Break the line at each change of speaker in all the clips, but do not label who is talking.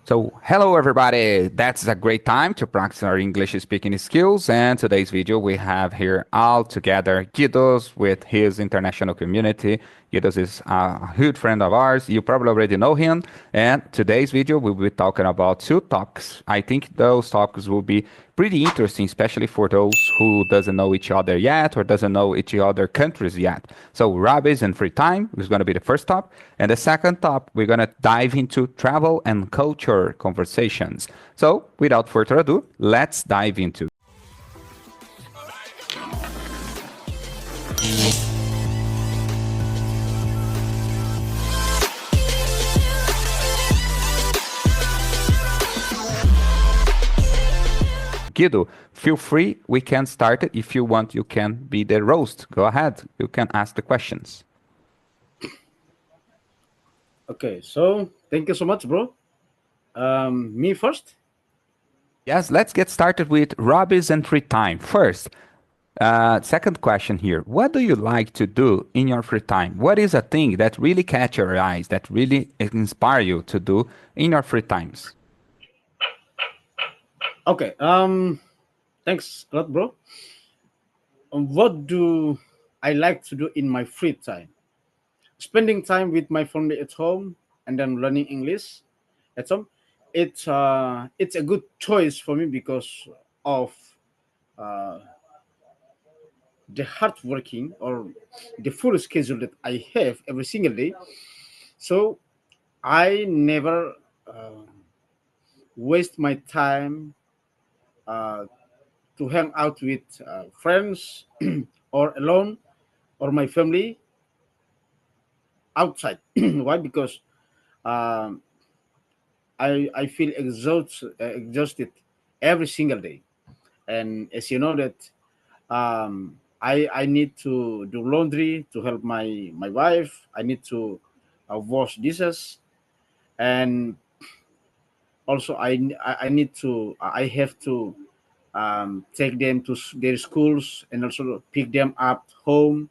So, hello everybody. That's a great time to practice our English speaking skills. And today's video we have here all together Guidos with his international community. Guidos is a huge friend of ours. You probably already know him. And today's video we will be talking about two topics. I think those topics will be pretty interesting, especially for those who doesn't know each other yet or doesn't know each other countries yet. So Hobbies and free time is going to be the first top, and the second top we're going to dive into travel and culture conversations. So without further ado, let's dive into. Guido, feel free. We can start it. If you want, you can be the roast. Go ahead. You can ask the questions.
Okay, so thank you so much, bro. Me first.
Yes, let's get started with hobbies and free time. First, second question here. What do you like to do in your free time? What is a thing that really catch your eyes, that really inspire you to do in your free times?
Okay. Thanks a lot, bro. What do I like to do in my free time? Spending time with my family at home and then learning English at home. It's a good choice for me because of uh, the hard working or the full schedule that I have every single day. So I never waste my time uh, to hang out with friends or alone or my family outside. Why? Because um, I feel exhausted every single day, and as you know that I need to do laundry to help my wife. I need to wash dishes, and also I need to I have to take them to their schools and also pick them up home.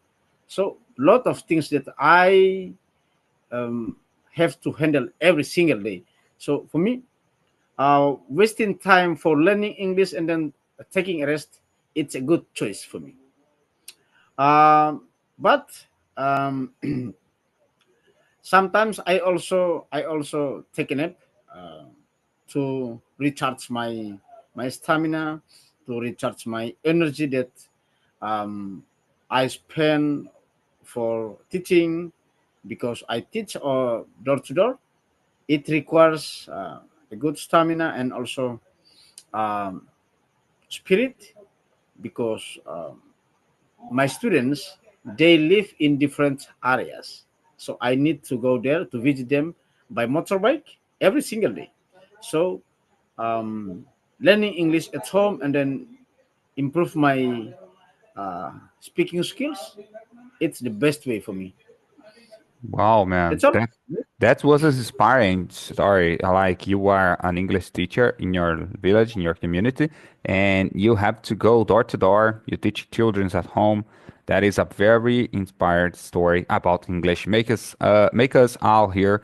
So lot of things that I um, have to handle every single day. So for me, wasting time for learning English and then taking a rest, it's a good choice for me. But um, sometimes I also take a nap uh, to recharge my stamina, to recharge my energy that um, I spend for teaching because I teach door to door. It requires a good stamina and also um, spirit because my students they live in different areas, so I need to go there to visit them by motorbike every single day. So um, learning English at home and then improve my speaking skills, it's the best way for me.
Wow, man,
That's all.
that was an inspiring story. Like you are an English teacher in your village, in your community, and you have to go door to door. You teach children at home. That is a very inspired story about English. Make us all here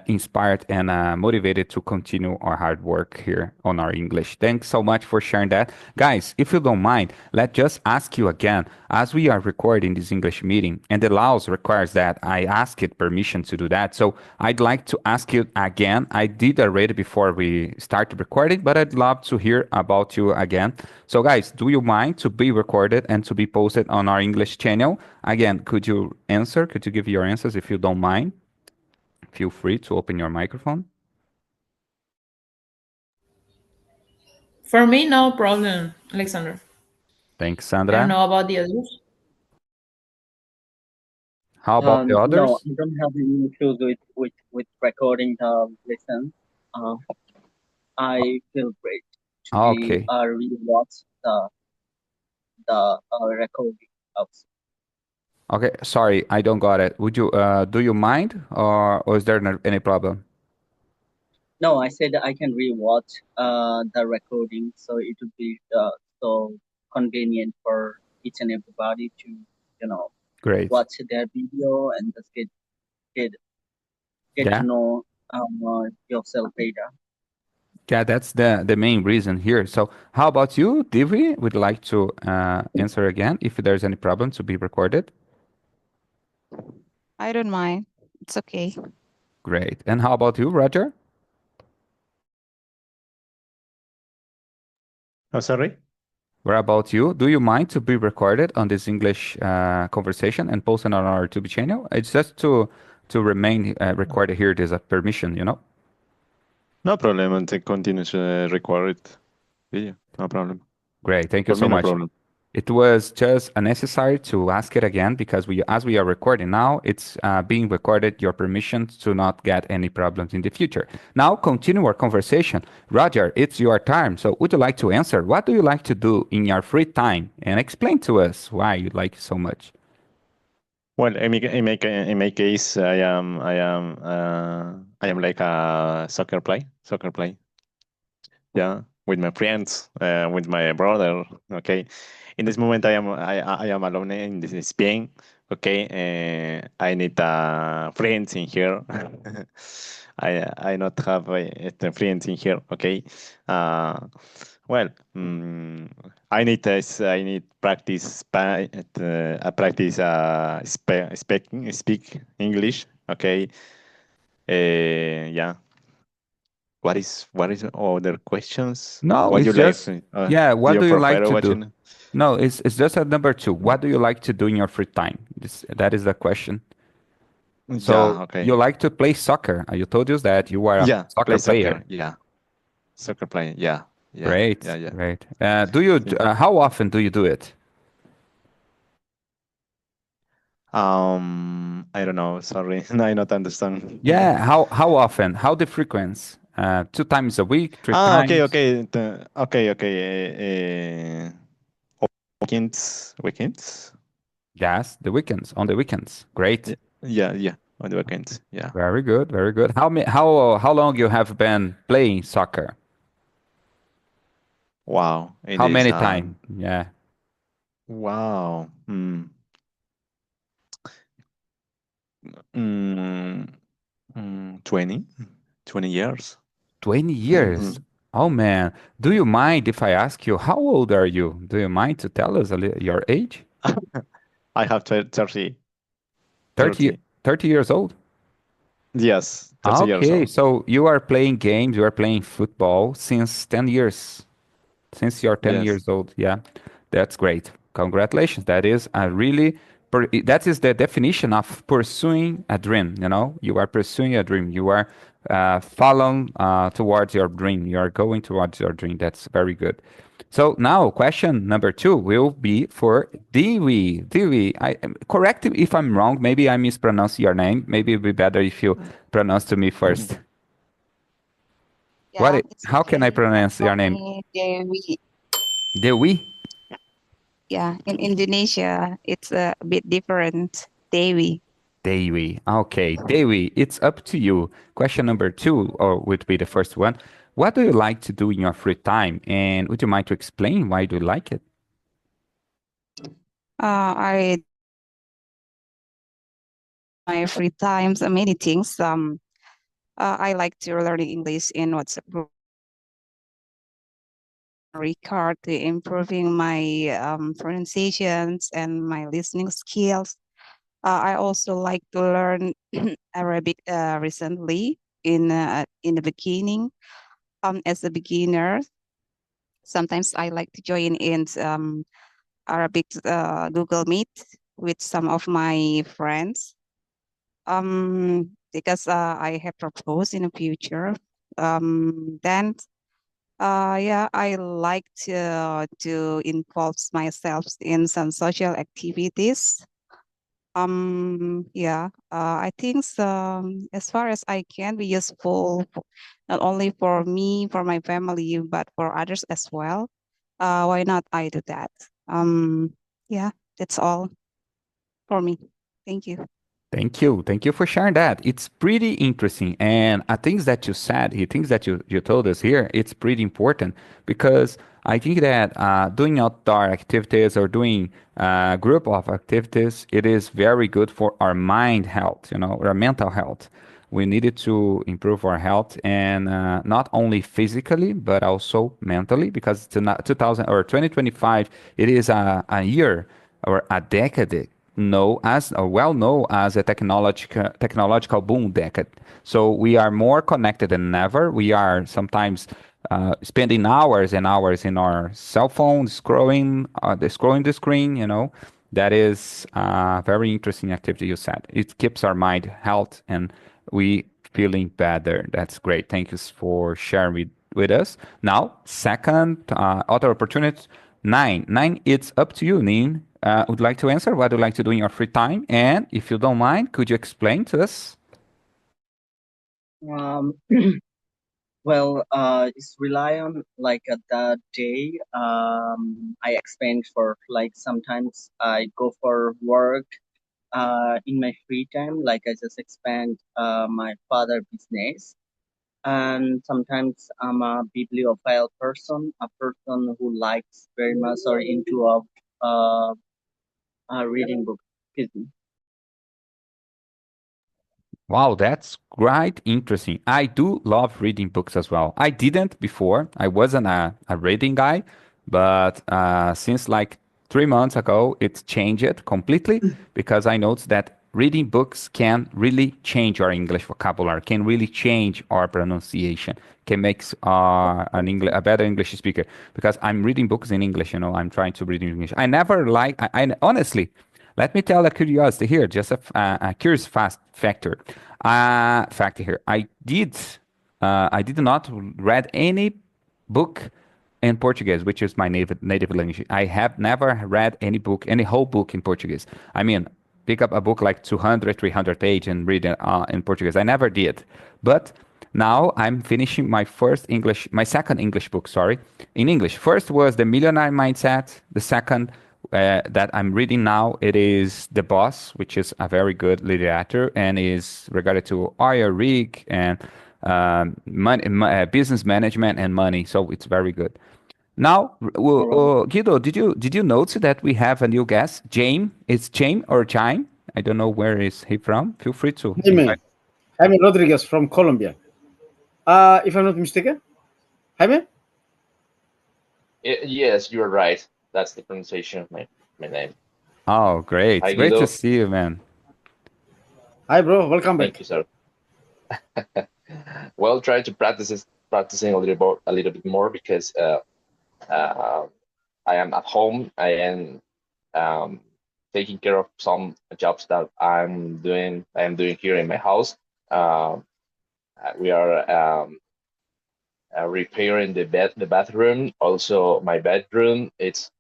inspired and motivated to continue our hard work here on our English. Thanks so much for sharing that. Guys, if you don't mind, let's just ask you again, as we are recording this English meeting, and the laws requires that I ask it permission to do that. So I'd like to ask you again. I did already before we started recording, but I'd love to hear about you again. So guys, do you mind to be recorded and to be posted on our English channel? Again, could you answer? Could you give your answers if you don't mind? Feel free to open your microphone.
For me, no problem, Alexander.
Thanks,
I don't
Sandra.
know about the others.
How about the
No,
others?
I don't have any issues with recording the lesson. Uh, I feel great to be
Okay.
rewatch the recording of.
Okay. Sorry, I don't got it. Would you do you mind or is there any problem?
No, I said I can rewatch the recording, so it would be so convenient for each and everybody to
Great.
watch their video and just get get
Yeah.
to know yourself better.
Yeah, that's the main reason here. So, how about you, Divi? Would you like to answer again if there's any problem to be recorded?
I don't mind. It's okay.
Great. And how about you, Roger?
Oh, sorry.
What about you? Do you mind to be recorded on this English conversation and posted on our YouTube channel? It's just to remain recorded here. There's a permission, you know.
No problem. And they continue to record video. No problem.
Great. Thank you
For
so
me, no
much.
problem.
It was just necessary to ask it again because as we are recording now, it's being recorded. Your permission to not get any problems in the future. Now, continue our conversation. Roger, it's your time. So, would you like to answer? What do you like to do in your free time? And explain to us why you like it so much.
Well, in my case, I am like a soccer play. Yeah, with my friends, with my brother. Okay, in this moment, I am alone in this Spain. Okay, I need friends in here. I not have friends in here. Okay, uh, well, I need practice practice speak English. Okay, yeah. What is other questions?
No,
What
it's
you like?
just yeah.
Do
What
you
do you like
prefer
to do?
watching?
No, it's just a number two. What do you like to do in your free time? That is the question. So
Yeah,
you
okay.
like to play soccer. You told us that you are a
Yeah,
soccer
play
player.
soccer. Yeah, soccer play. Yeah, yeah, yeah,
Great,
yeah.
great. Do you?
Yeah.
How often do you do it?
I don't know. Sorry, no, I not understand.
Yeah. How often? How the frequency? 2 times a week, three
Okay,
times?
okay, okay. Weekends.
Yes, the weekends. On the weekends. Great.
Yeah, yeah, yeah. On the weekends. Yeah.
Very good. Very good. How long you have been playing soccer?
Wow, it
How
is.
many time? Yeah.
Wow. Mm, 20, 20 years.
20 years. Oh man. Do you mind if I ask you how old are you? Do you mind to tell us your age?
I have 30,
30,
30.
30 years old?
Yes, 30 years
Okay,
old.
so you are playing games, you are playing football since 10 years. Since you're 10
Yes.
years old. Yeah, that's great. Congratulations. That is a really, that is the definition of pursuing a dream. You know, you are pursuing a dream. You are following towards your dream. You are going towards your dream. That's very good. So now, question number two will be for Dewey. Dewey, correct me if I'm wrong. Maybe I mispronounce your name. Maybe it would be better if you pronounce to me first.
Yeah, it's
How can I
okay.
pronounce
For
your name?
me, Dewi,
Dewey?
yeah, in Indonesia, it's a bit different. Dewi.
Dewi. Okay, Dewi, it's up to you. Question number two, or would be the first one. What do you like to do in your free time? And would you mind to explain why do you like it?
I my free times many things. I like to learn English in WhatsApp record to improving my pronunciations and my listening skills. I also like to learn Arabic recently in the beginning. As a beginner, sometimes I like to join in Arabic Google Meet with some of my friends. Because I have proposed in the future. Then yeah, I like to involve myself in some social activities. Yeah, I think as far as I can be useful, not only for me, for my family, but for others as well. Why not I do that? Yeah, that's all for me. Thank you.
Thank you. Thank you for sharing that. It's pretty interesting. And things that you said, things that you told us here, it's pretty important because I think that doing outdoor activities or doing a group of activities, it is very good for our mind health, our mental health. We needed to improve our health, and not only physically but also mentally, because 2000 or 2025, it is a year or a decade know as or well known as a technological boom decade. So we are more connected than ever. We are sometimes spending hours and hours in our cell phone scrolling the screen. That is a very interesting activity you said. It keeps our mind health and we feeling better. That's great. Thank you for sharing with us. Now, second other opportunity. Nine, it's up to you, Nin. Would like to answer? What would you like to do in your free time? And if you don't mind, could you explain to us?
Um, well, it's rely on like the day. I expend for like sometimes I go for work. In my free time, like I just expand my father business, and sometimes I'm a bibliophile person, a person who likes very much or into uh, reading book. Excuse me.
Wow, that's quite interesting. I do love reading books as well. I didn't before. I wasn't a reading guy, but since like 3 months ago, it changed completely because I noticed that reading books can really change our English vocabulary, can really change our pronunciation, can make a better English speaker. Because I'm reading books in English, I'm trying to read in English. I never like, I honestly, let me tell a curiosity here, just a curious fast factor. Fact here. I did not read any book in Portuguese, which is my native language. I have never read any book, any whole book in Portuguese. I mean, pick up a book like 200, 300 page and read it in Portuguese. I never did. But now I'm finishing my second English book, sorry, in English. First was The Millionaire Mindset. The second that I'm reading now, it is The Boss, which is a very good literature and is regarded to oil rig and business management and money. So it's very good. Now,
All right.
Guido, did you notice that we have a new guest? James, it's James or Jaime? I don't know where is he from. Feel free to invite.
Jaime, Jaime Rodriguez from Colombia. If I'm not mistaken, Jaime.
Yes, you're right. That's the pronunciation of my name.
Oh, great,
Hi,
great to
Guido.
see you, man.
Hi, bro. Welcome
Thank
back.
you, sir. Well, trying to practicing a little bit more because uh, I am at home. I am um, taking care of some jobs that I am doing here in my house. Um, we are repairing the bathroom. Also, my bedroom. It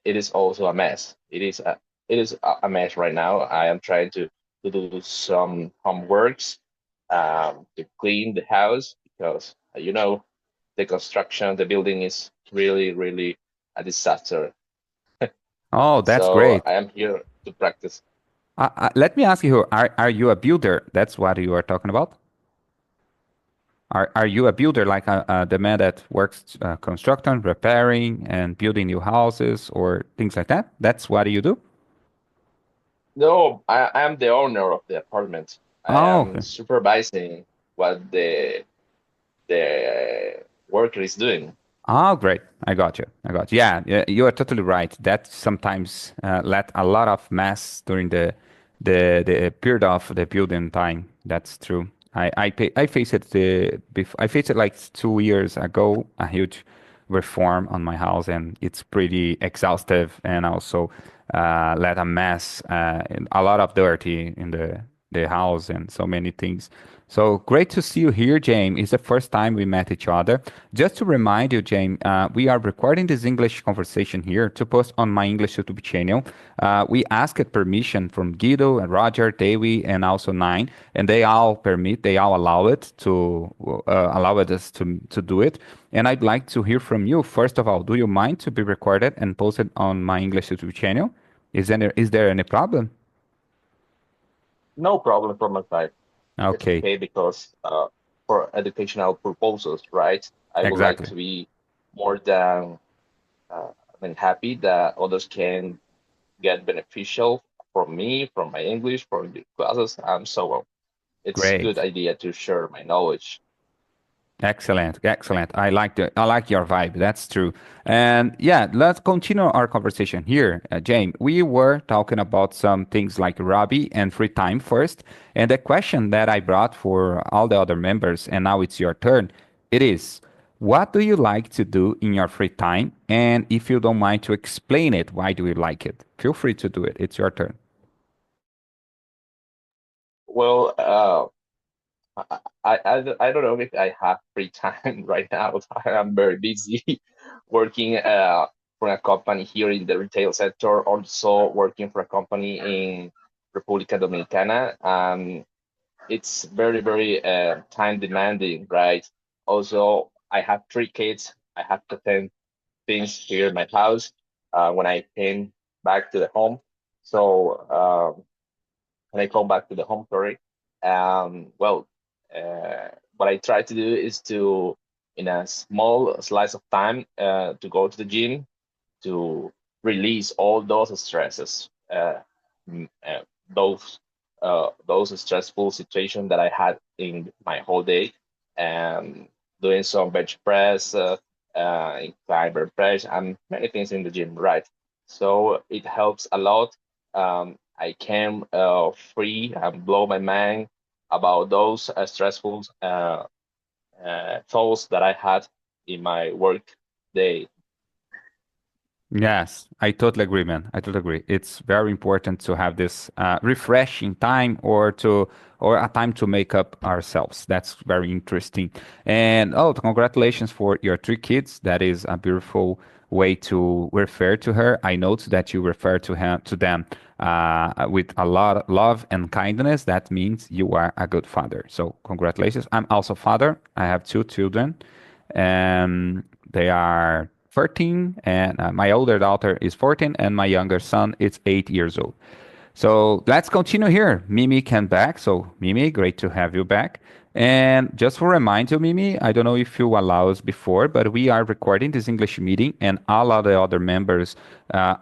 is also a mess. It is a mess right now. I am trying to do some homeworks to clean the house because the construction, the building is really, really a disaster.
Oh, that's
So
great.
I am here to practice.
Let me ask you, are you a builder? That's what you are talking about? Are you a builder, like the man that works constructing, repairing, and building new houses or things like that? That's what you do?
No, I am the owner of the apartment. I
Oh,
am
okay.
supervising what the worker is doing.
Oh, great. I got you. I got you. Yeah, yeah, you are totally right. That sometimes let a lot of mess during the period of the building time. That's true. I faced it I faced it like 2 years ago, a huge reform on my house, and it's pretty exhaustive, and also let a mess, and a lot of dirty in the house, and so many things. So great to see you here, James. It's the first time we met each other. Just to remind you, James, we are recording this English conversation here to post on my English YouTube channel. We asked permission from Guido and Roger, Davey, and also Nine, and they all allow it to allow us to do it. And I'd like to hear from you. First of all, do you mind to be recorded and posted on my English YouTube channel? Is there any problem?
No problem from my side. It's
Okay,
okay because for educational purposes, right? I would like
exactly.
to be more than happy that others can get beneficial from me, from my English, from the classes, and so on. it's good
Great.
idea to share my knowledge.
Excellent, excellent. I like your vibe. That's true. And yeah, let's continue our conversation here, James. We were talking about some things like Robbie and free time first, and the question that I brought for all the other members, and now it's your turn. It is, what do you like to do in your free time? And if you don't mind to explain it, why do you like it? Feel free to do it. It's your turn.
Well, I don't know if I have free time right now. I am very busy working for a company here in the retail sector, also working for a company in República Dominicana. It's very, very time demanding, right? Also, I have three kids. I have to attend things here in my house when I came back to the home. So when I come back to the home, sorry. Well, what I try to do is to, in a small slice of time, to go to the gym to release all those stresses, mm, uh, those those stressful situations that I had in my whole day, and doing some bench press, climber press, and many things in the gym, right? So it helps a lot. I can free and blow my mind about those stressful thoughts that I had in my work day.
Yes, I totally agree, man. I totally agree. It's very important to have this refreshing time or a time to make up ourselves. That's very interesting. And oh, congratulations for your three kids. That is a beautiful way to refer to her. I note that you refer to them with a lot of love and kindness. That means you are a good father. So congratulations. I'm also father. I have two children and they are 13 and my older daughter is 14 and my younger son is 8 years old. So let's continue here. Mimi came back. So Mimi, great to have you back. And just to remind you, Mimi, I don't know if you allow us before, but we are recording this English meeting and all of the other members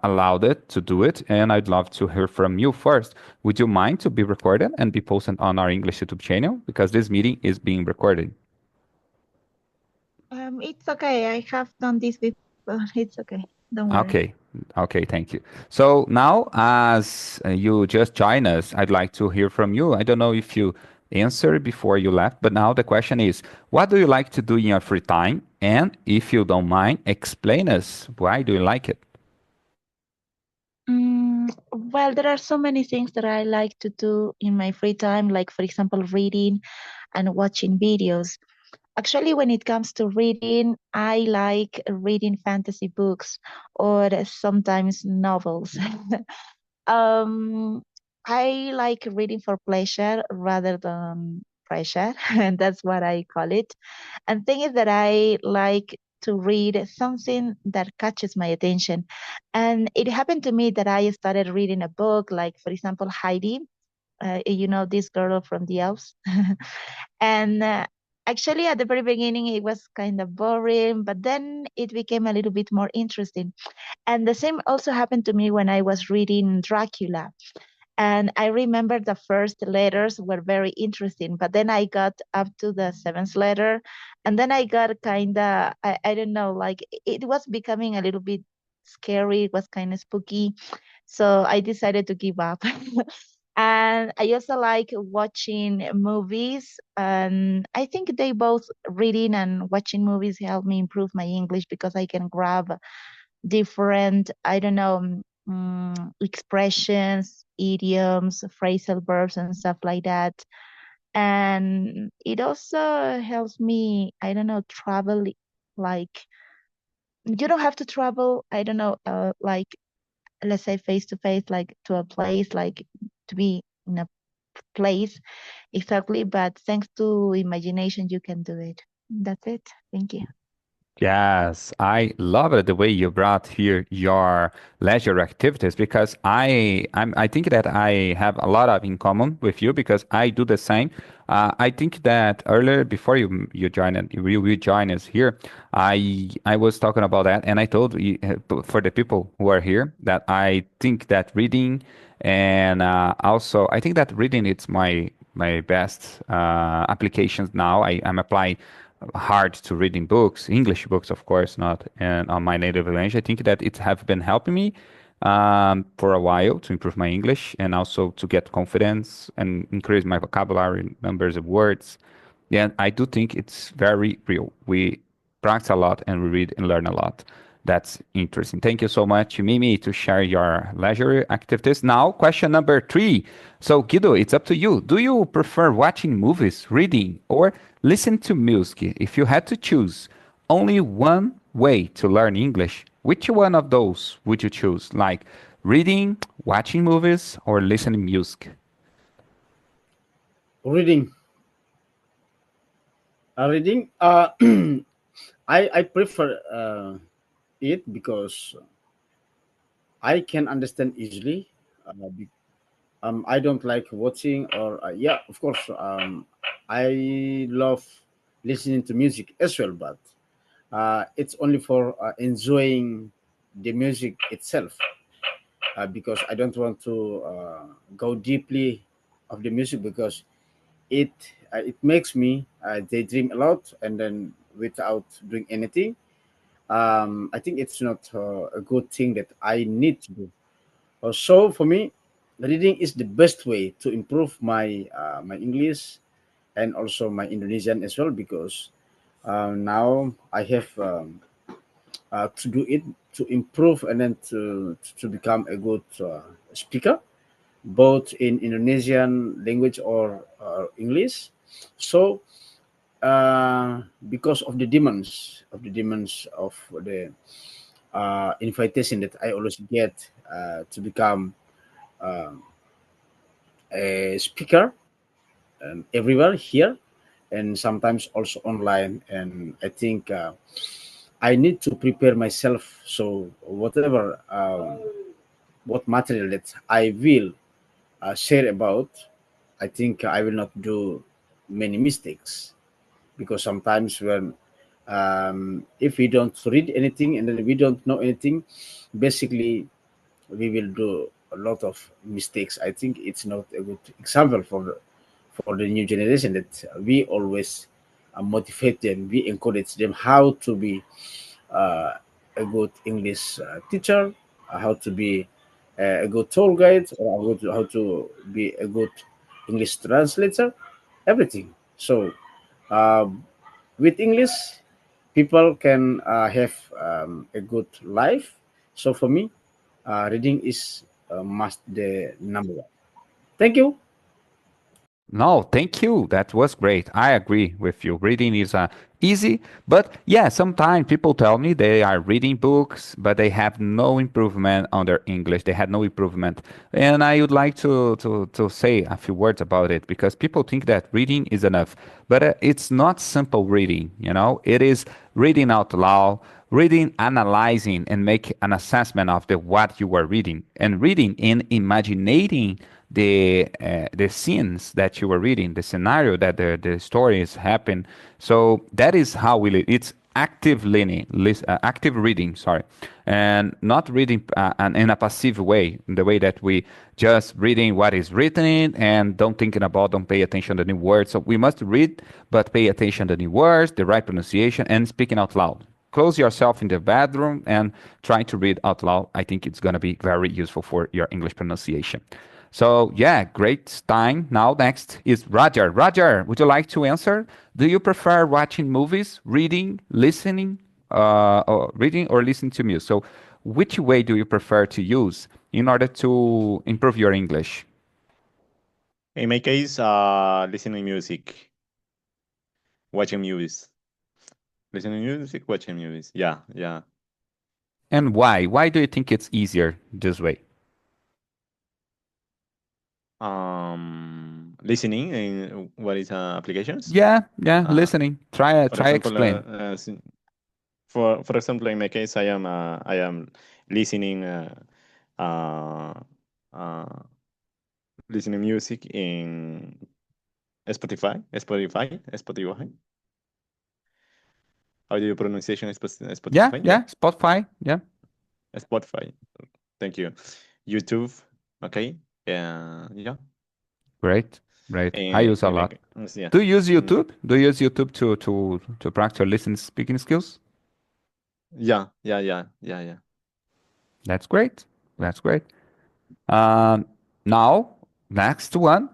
allowed it to do it. And I'd love to hear from you first. Would you mind to be recorded and be posted on our English YouTube channel? Because this meeting is being recorded.
It's okay. I have done this before. It's okay. Don't worry.
Okay. Okay, thank you. So now, as you just joined us, I'd like to hear from you. I don't know if you answered before you left, but now the question is, what do you like to do in your free time? And if you don't mind, explain us why do you like it?
Well, there are so many things that I like to do in my free time, like, for example, reading and watching videos. Actually, when it comes to reading, I like reading fantasy books or sometimes novels. Um, I like reading for pleasure rather than pressure, and that's what I call it. And thing is that I like to read something that catches my attention. And it happened to me that I started reading a book, like, for example, Heidi, this girl from the Alps. And actually, at the very beginning, it was kind of boring, but then it became a little bit more interesting. And the same also happened to me when I was reading Dracula. And I remember the first letters were very interesting, but then I got up to the seventh letter, and then I got kind of, I don't know, like it was becoming a little bit scary. It was kind of spooky. So I decided to give up. And I also like watching movies. And I think they both, reading and watching movies, help me improve my English because I can grab different, I don't know, expressions, idioms, phrasal verbs, and stuff like that. And it also helps me, I don't know, travel. Like, you don't have to travel, I don't know, like, let's say face to face, like to a place, like to be in a place exactly. But thanks to imagination, you can do it. That's it. Thank you.
Yes, I love it the way you brought here your leisure activities because I think that I have a lot of in common with you because I do the same. I think that earlier before you joined you join us here, I was talking about that and I told you, for the people who are here that I think that reading and also I think that reading it's my best applications now. I'm applying hard to reading books, English books, of course, not and on my native language. I think that it have been helping me for a while to improve my English and also to get confidence and increase my vocabulary, numbers of words. Yeah, I do think it's very real. We practice a lot and we read and learn a lot. That's interesting. Thank you so much, Mimi, to share your leisure activities. Now, question number 3. So, Guido, it's up to you. Do you prefer watching movies, reading, or listen to music? If you had to choose only one way to learn English, which one of those would you choose? Like reading, watching movies, or listening music?
Reading. Reading. I prefer it because I can understand easily. I don't like watching or yeah, of course. I love listening to music as well, but it's only for enjoying the music itself because I don't want to go deeply of the music because it it makes me daydream a lot and then without doing anything. I think it's not a good thing that I need to do. So for me, reading is the best way to improve my English and also my Indonesian as well because now I have to do it to improve and then to become a good speaker both in Indonesian language or English. So because of the demands of the invitation that I always get to become um, a speaker everywhere here and sometimes also online. And I think I need to prepare myself. So whatever what material that I will share about, I think I will not do many mistakes because sometimes when if we don't read anything and then we don't know anything, basically we will do a lot of mistakes. I think it's not a good example for the new generation that we always motivate them, we encourage them how to be uh, a good English teacher, how to be a good tour guide, or how to be a good English translator, everything. So um, with English, people can have a good life. So for me, reading is must the number one. Thank you.
No, thank you. That was great. I agree with you. Reading is easy, but yeah, sometimes people tell me they are reading books, but they have no improvement on their English. They had no improvement, and I would like to say a few words about it because people think that reading is enough, but it's not simple reading. You know, it is reading out loud, reading, analyzing, and make an assessment of the what you are reading, and reading in imagining the scenes that you were reading, the scenario that the story is happen. So that is how it's active learning, active reading, sorry, and not reading and in a passive way, in the way that we just reading what is written and don't pay attention to the new words. So we must read, but pay attention to the new words, the right pronunciation, and speaking out loud. Close yourself in the bedroom and try to read out loud. I think it's going to be very useful for your English pronunciation. So yeah, great time. Now next is Roger. Roger, would you like to answer? Do you prefer watching movies, reading or listening to music? So which way do you prefer to use in order to improve your English?
In my case, listening music, watching movies. Listening music, watching movies. Yeah, yeah.
And why? Why do you think it's easier this way?
Listening in what is applications?
Yeah, yeah,
Uh,
listening. Try
for
try
example,
explain.
for example, in my case, I am listening uh, uh, listening music in Spotify. How do you pronunciation
Yeah,
Spotify? Yeah,
yeah, Spotify. Yeah,
Spotify. Thank you. YouTube. Okay. Yeah.
great. Right. I use a
in
lot.
yeah.
Do you use
Mm,
YouTube? Do you use YouTube to practice your listening speaking skills?
yeah, yeah, yeah, yeah, yeah.
That's great. That's great. Um, now, next one.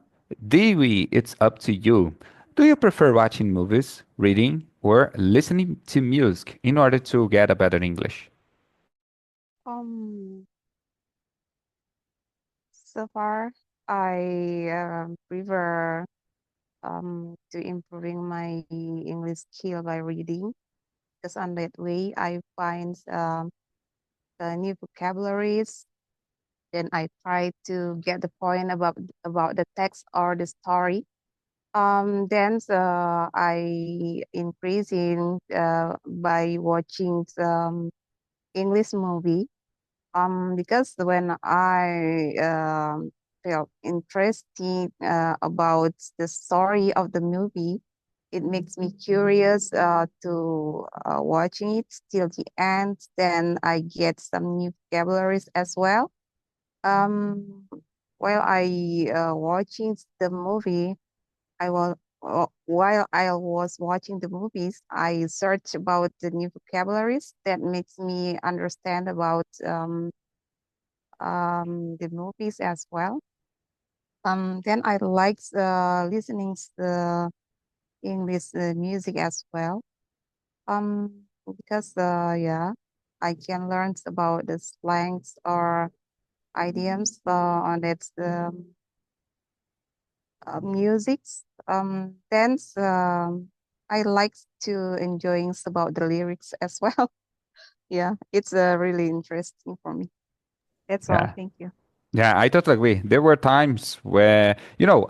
Dewey, it's up to you. Do you prefer watching movies, reading, or listening to music in order to get a better English?
Um, so far, I prefer to improving my English skill by reading, because on that way I find new vocabularies. Then I try to get the point about the text or the story. Then I increasing by watching English movie. Because when I feel interested about the story of the movie, it makes me curious to watching it till the end. Then I get some new vocabularies as well. Um, while I watching the movie, while I was watching the movies, I search about the new vocabularies that makes me understand about the movies as well. Then I like listening to the English music as well. Because yeah, I can learn about the slangs or idioms on that musics. Then I like to enjoying about the lyrics as well. Yeah, it's really interesting for me. That's all.
Yeah.
Thank you.
Yeah, I totally agree. There were times where,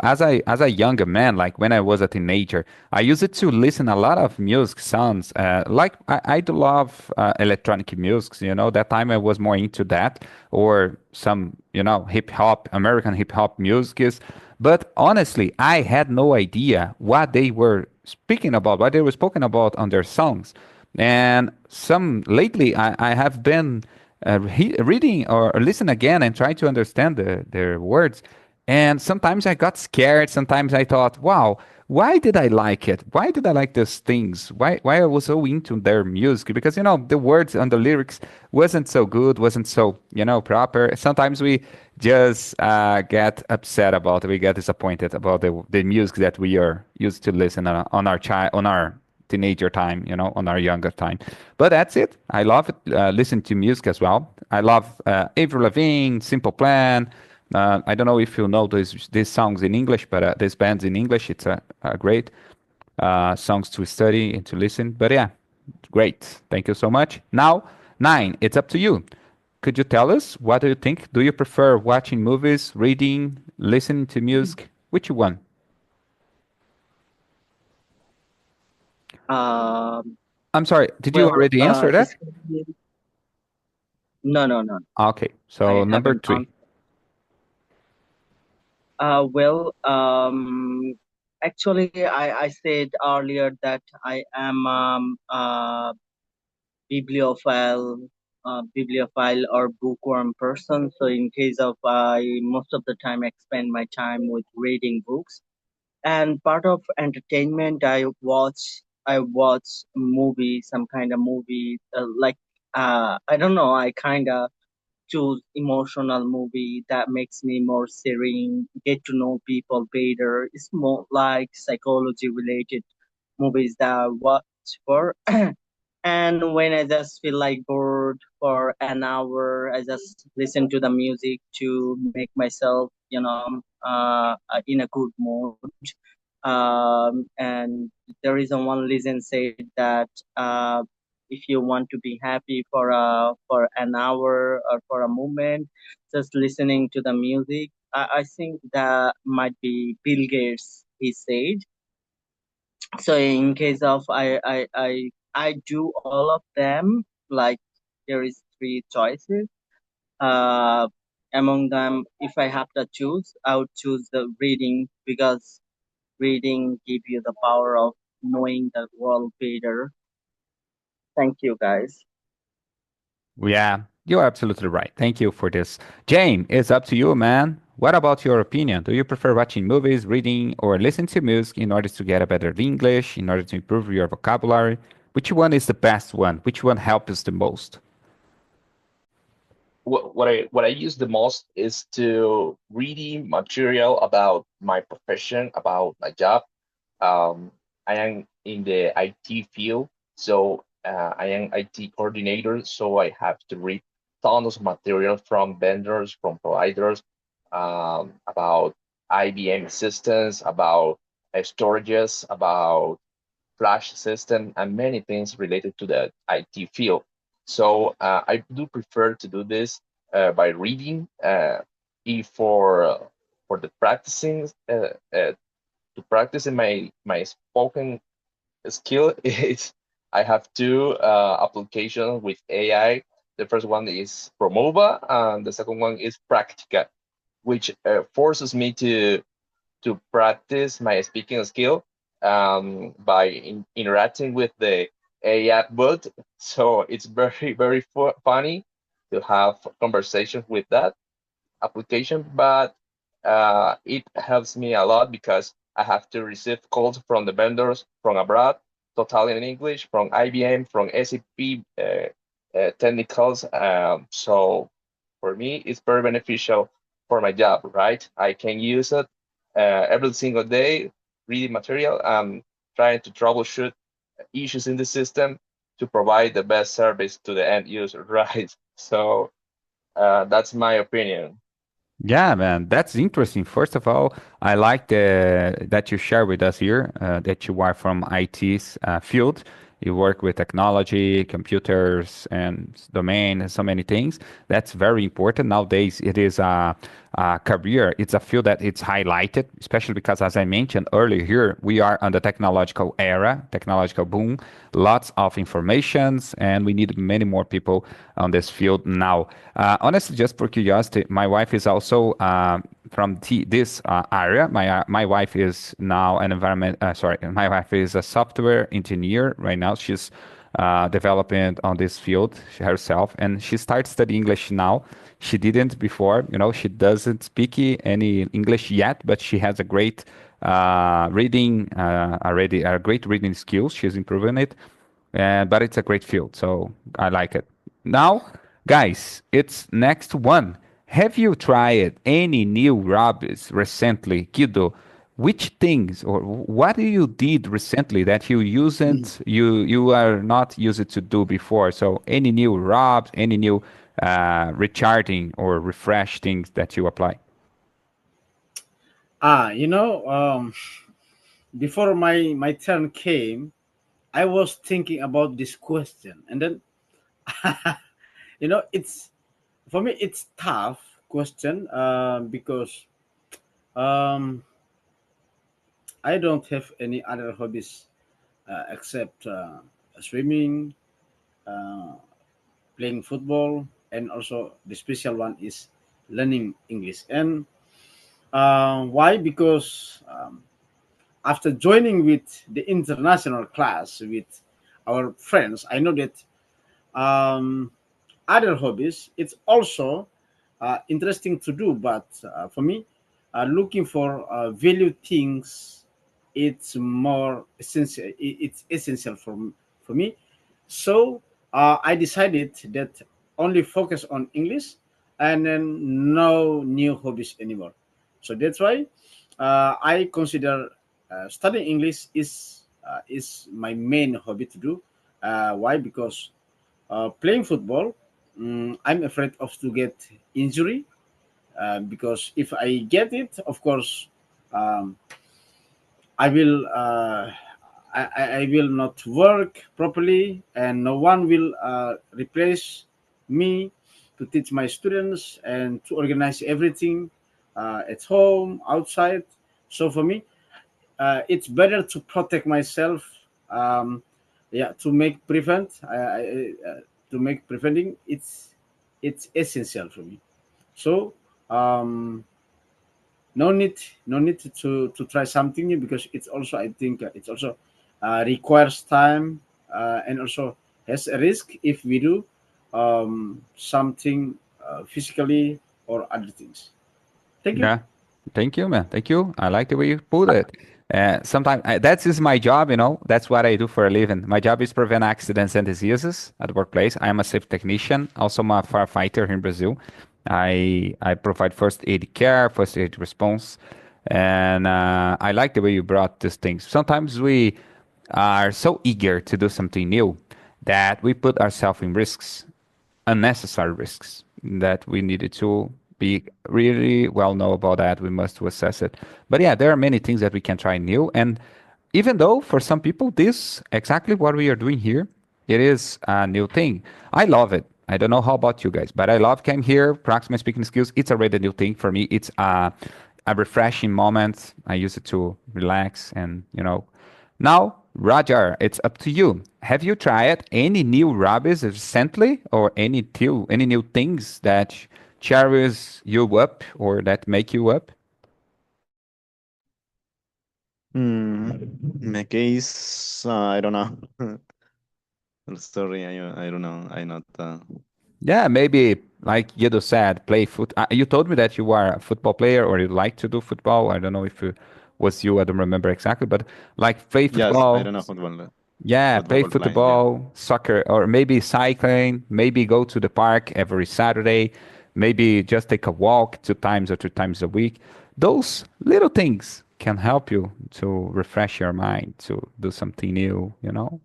as a younger man, like when I was a teenager, I used to listen a lot of music sounds. Like I do love electronic music. That time I was more into that, or some, hip hop, American hip hop music is. But honestly, I had no idea what they were speaking about, what they were spoken about on their songs. And some lately, I have been reading or listen again and try to understand their words. And sometimes I got scared. Sometimes I thought, wow, why did I like it? Why did I like those things? Why I was so into their music? Because the words and the lyrics wasn't so good, wasn't so proper. Sometimes we just get upset about it. We get disappointed about the music that we are used to listen on our on our teenager time, on our younger time. But that's it. I love it. Listen to music as well. I love Avril Lavigne, Simple Plan. I don't know if you know these songs in English, but these bands in English, it's a great songs to study and to listen. But yeah, great. Thank you so much. Now, nine, it's up to you. Could you tell us what do you think? Do you prefer watching movies, reading, listening to music? Which one?
Um,
I'm sorry. Did you
well,
already answer that?
especially, no, no, no.
Okay. So
I
number
haven't
three.
answered. Well, actually, I said earlier that I am bibliophile, bibliophile or bookworm person. So in case of I most of the time I spend my time with reading books, and part of entertainment I watch a movie, some kind of movie, like I don't know, I kind of choose emotional movie that makes me more serene, get to know people better. It's more like psychology related movies that I watch for. And when I just feel like bored for an hour, I just listen to the music to make myself, in a good mood. And there is a one legend said that if you want to be happy for an hour or for a moment, just listening to the music. I think that might be Bill Gates. He said. So in case of I do all of them. Like there is three choices. Uh, among them, if I have to choose, I would choose the reading because reading give you the power of knowing the world better. Thank you, guys.
Yeah, you're absolutely right. Thank you for this. Jane, it's up to you, man. What about your opinion? Do you prefer watching movies, reading, or listening to music in order to get a better English, in order to improve your vocabulary? Which one is the best one? Which one helps the most?
What I use the most is to reading material about my profession, about my job. Um, I am in the IT field, so I am IT coordinator, so I have to read tons of material from vendors, from providers, about IBM systems, about storages, about flash system, and many things related to the IT field. So I do prefer to do this by reading. If for the practicing to practice in my spoken skill is I have two applications with AI. The first one is Promova, and the second one is Practica, which forces me to practice my speaking skill by interacting with the AI bot. So it's very funny to have conversations with that application, but it helps me a lot because I have to receive calls from the vendors from abroad, totally in English, from IBM, from SAP technicals. So for me, it's very beneficial for my job, right? I can use it every single day, reading material, trying to troubleshoot issues in the system to provide the best service to the end user, right? So that's my opinion.
Yeah, man, that's interesting. First of all, I like that you share with us here that you are from IT's field. You work with technology, computers, and domain, and so many things. That's very important nowadays. It is a career. It's a field that it's highlighted, especially because, as I mentioned earlier, here we are on the technological era, technological boom. Lots of informations, and we need many more people on this field now. Honestly, just for curiosity, my wife is also from this area. My wife is now an environment. Sorry, my wife is a software engineer right now. She's developing on this field herself, and she started studying English now. She didn't before, she doesn't speak any English yet, but she has a great reading already, a great reading skills. She's improving it, but it's a great field, so I like it. Now, guys, it's next one. Have you tried any new hobbies recently, Kido? Which things or what you did recently that you are not used to do before? So any new robs, any new recharging or refresh things that you apply?
Ah, before my turn came, I was thinking about this question, and then it's for me it's tough question because um, I don't have any other hobbies except swimming, uh, playing football, and also the special one is learning English. And why? Because after joining with the international class with our friends, I know that um, other hobbies it's also interesting to do, but for me, looking for value things, it's more essential. It's essential for me. So I decided that only focus on English and then no new hobbies anymore. So that's why I consider studying English is my main hobby to do. Why? Because playing football, I'm afraid of to get injury because if I get it, of course, um, I will I will not work properly, and no one will replace me to teach my students and to organize everything at home, outside. So for me, it's better to protect myself. Yeah, to make to make preventing it's essential for me. So um, no need to try something new because it's also I think it's also requires time and also has a risk if we do something physically or other things. Thank you.
Yeah. Thank you, man. Thank you. I like the way you put it. Sometimes that is my job, you know. That's what I do for a living. My job is prevent accidents and diseases at the workplace. I am a safety technician, also I'm a firefighter here in Brazil. I provide first aid care, first aid response, and I like the way you brought these things. Sometimes we are so eager to do something new that we put ourselves in risks, unnecessary risks that we needed to be really well know about that. We must to assess it. But yeah, there are many things that we can try new. And even though for some people, this exactly what we are doing here, it is a new thing. I love it. I don't know how about you guys, but I love came here, practice my speaking skills. It's already a new thing for me. It's a refreshing moment. I use it to relax and, you know, now, Roger, it's up to you. Have you tried any new hobbies recently, or any new things that cheers you up or that make you up?
In my case, I don't know. The story, I don't know. I not.
Yeah, maybe like Yedo said, play foot. You told me that you are a football player or you like to do football. I don't know if it was you. I don't remember exactly, but like play
Yes, I
football.
don't know football.
Yeah, play
Football playing. Yeah.
football, soccer, or maybe cycling, maybe go to the park every Saturday, maybe just take a walk 2 times or 3 times a week. Those little things can help you to refresh your mind, to do something new, you know?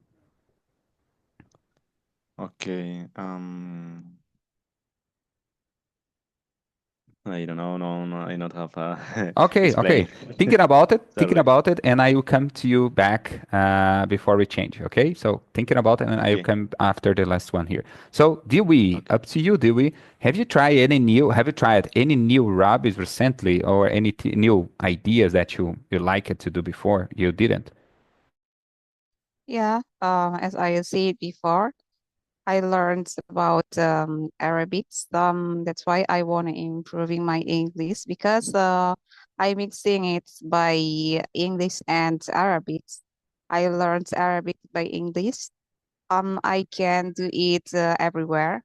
Okay. I don't know. No, no, I not have
Okay, okay.
explain.
Thinking
Sorry.
about it, and I will come to you back before we change. Okay, so thinking about it, and I will
Okay.
come after the last one here. So, Dewey,
Okay.
up to you, Dewey. Have you tried any new hobbies recently, or any new ideas that you like it to do before you didn't?
Yeah, as I said before, I learned about Arabic. That's why I want to improving my English because I mixing it by English and Arabic. I learned Arabic by English. I can do it everywhere.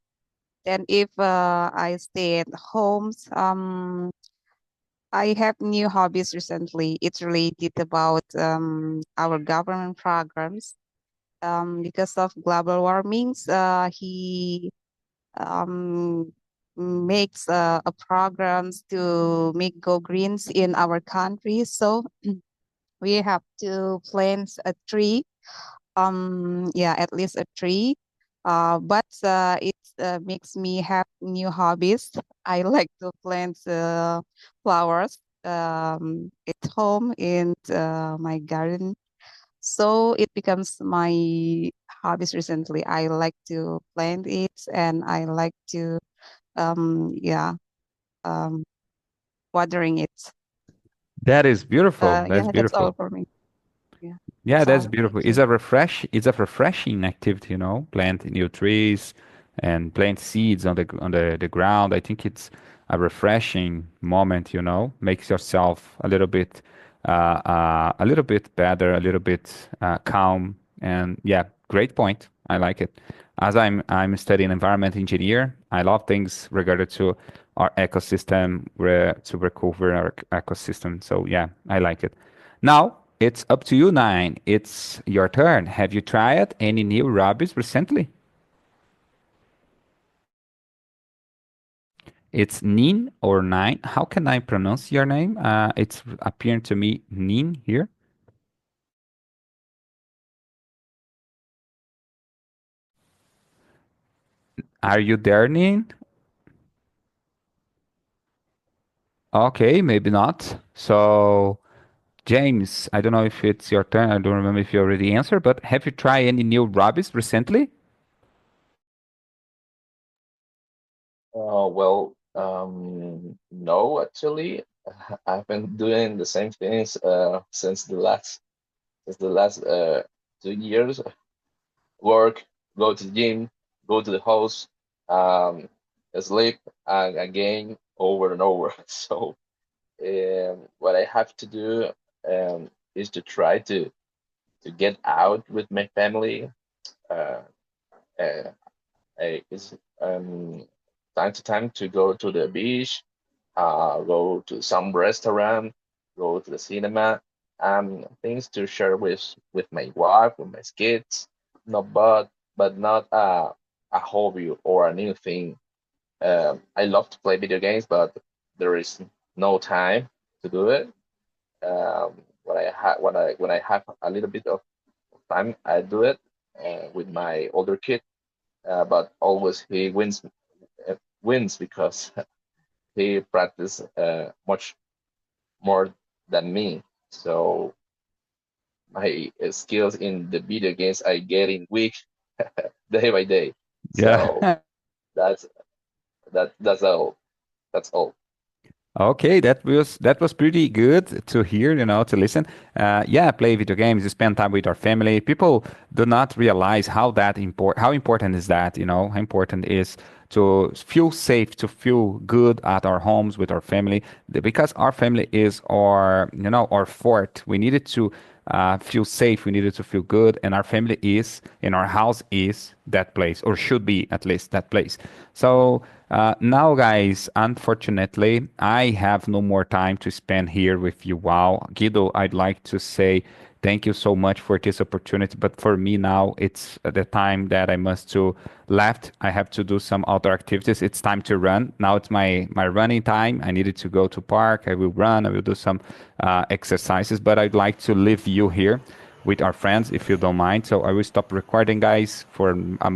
Then if I stay at home, I have new hobbies recently. It's related about our government programs. Because of global warmings, he um, makes a programs to make go greens in our country. So we have to plant a tree. Yeah, at least a tree. But it makes me have new hobbies. I like to plant flowers at home in my garden. So it becomes my hobbies recently. I like to plant it and I like to yeah um watering it.
That is beautiful. That's
Yeah, that's all
beautiful.
for me. Yeah,
Yeah,
that's
that's
all.
beautiful.
Thank you.
It's a refreshing activity, you know, plant new trees and plant seeds on the ground. I think it's a refreshing moment, you know, makes yourself a little bit better, a little bit calm. And yeah, great point. I like it. As I'm studying environment engineer, I love things regarding to our ecosystem, to recover our ecosystem. So yeah, I like it. Now it's up to you, Nine. It's your turn. Have you tried any new hobbies recently? It's Nin or Nine. How can I pronounce your name? It's appearing to me Nin here. Are you there, Nin? Okay, maybe not. So, James, I don't know if it's your turn. I don't remember if you already answered, but have you tried any new hobbies recently?
Well, no, actually, I've been doing the same things since the last 2 years. Work, go to the gym, go to the house, um, sleep, and again over and over. So, what I have to do is to try to get out with my family. Uh, uh, it's time to time to go to the beach, go to some restaurant, go to the cinema, things to share with my wife, with my kids. No, but not a hobby or a new thing. I love to play video games, but there is no time to do it. When I have a little bit of time, I do it with my older kid. But always he wins because he practice much more than me. So my skills in the video games are getting weak day by day. So
Yeah.
that's that's all. That's all.
Okay, that was pretty good to hear, to listen. Yeah, play video games, spend time with our family. People do not realize how important is that, how important is to feel safe, to feel good at our homes with our family, because our family is our fort. We needed to feel safe, we needed to feel good, and our family is, and our house is that place, or should be at least that place. So now, guys, unfortunately, I have no more time to spend here with you. Wow, Guido, I'd like to say thank you so much for this opportunity. But for me now, it's the time that I must to left. I have to do some outdoor activities. It's time to run. Now it's my running time. I needed to go to park. I will run. I will do some exercises. But I'd like to leave you here with our friends, if you don't mind. So I will stop recording, guys, for a